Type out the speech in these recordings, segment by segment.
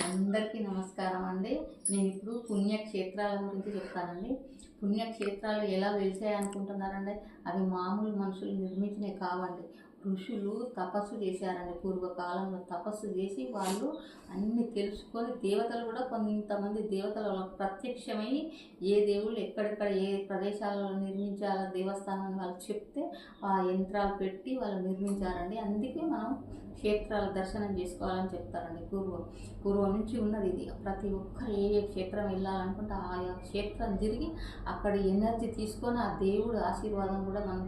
అందరికీ నమస్కారం అండి. నేను ఇప్పుడు పుణ్యక్షేత్రాల గురించి చెప్తానండి. పుణ్యక్షేత్రాలు ఎలా వెలిసాయి అనుకుంటున్నారండి? అవి మామూలు మనుషులు నిర్మించినవి కావండి. ఋషులు తపస్సు చేశారండి. పూర్వకాలంలో తపస్సు చేసి వాళ్ళు అన్నీ తెలుసుకొని దేవతలు కూడా కొంతమంది దేవతలు వాళ్ళకు ప్రత్యక్షమై ఏ దేవుళ్ళు ఎక్కడెక్కడ ఏ ప్రదేశాలలో నిర్మించాలో దేవస్థానాన్ని వాళ్ళు చెప్తే ఆ యంత్రాలు పెట్టి వాళ్ళు నిర్మించారండి. అందుకే మనం క్షేత్రాల దర్శనం చేసుకోవాలని చెప్తారండి. పూర్వం నుంచి ఉన్నది ఇది. ప్రతి ఒక్కరు ఏ క్షేత్రం వెళ్ళాలనుకుంటే ఆయా క్షేత్రం తిరిగి అక్కడ ఎనర్జీ తీసుకొని ఆ దేవుడు ఆశీర్వాదం కూడా మనం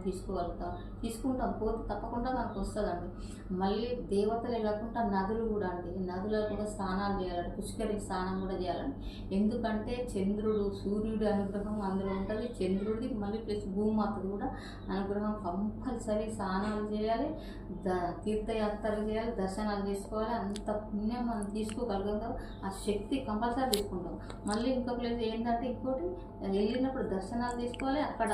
తీసుకుంటాం పోతే తప్పకుండా మనకు వస్తుందండి. మళ్ళీ దేవతలు వెళ్ళకుండా నదులు కూడా అండి, నదులలో కూడా స్నానాలు చేయాలండి, పుష్కరి స్నానం కూడా చేయాలండి. ఎందుకంటే చంద్రుడు సూర్యుడి అనుగ్రహం అందులో ఉంటుంది, చంద్రుడిది మళ్ళీ ప్లస్ భూమాతది కూడా అనుగ్రహం. కంపల్సరీ స్నానాలు చేయాలి, తీర్థయాత్రలు చేయాలి, దర్శనాలు చేసుకోవాలి. అంత పుణ్యం మనం తీసుకోగలుగుతాం, ఆ శక్తి కంపల్సరీ తీసుకుంటాం. మళ్ళీ ఇంకో ప్లేస్ ఏంటంటే ఇంకోటి వెళ్ళినప్పుడు దర్శనాలు తీసుకోవాలి. అక్కడ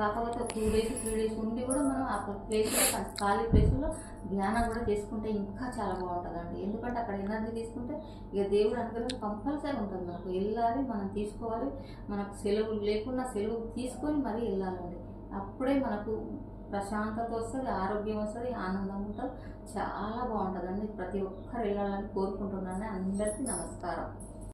కాకపోతే 2 days 3 days ఉండి కూడా మనం ఆ ప్లేస్లో ఖాళీ ప్లేస్లో ధ్యానం కూడా చేసుకుంటే ఇంకా చాలా బాగుంటుందండి. ఎందుకంటే అక్కడ ఎనర్జీ తీసుకుంటే ఇక దేవుడు అనుగ్రహం కంపల్సరీ ఉంటుంది. మనకు వెళ్ళాలి, మనం తీసుకోవాలి. మనకు సెలవులు లేకుండా సెలవు తీసుకొని మరీ వెళ్ళాలండి. అప్పుడే మనకు ప్రశాంతత వస్తుంది, ఆరోగ్యం వస్తుంది, ఆనందం ఉంటుంది. చాలా బాగుంటుందండి. ప్రతి ఒక్కరు వెళ్ళాలని కోరుకుంటున్నాను. అందరికీ నమస్కారం.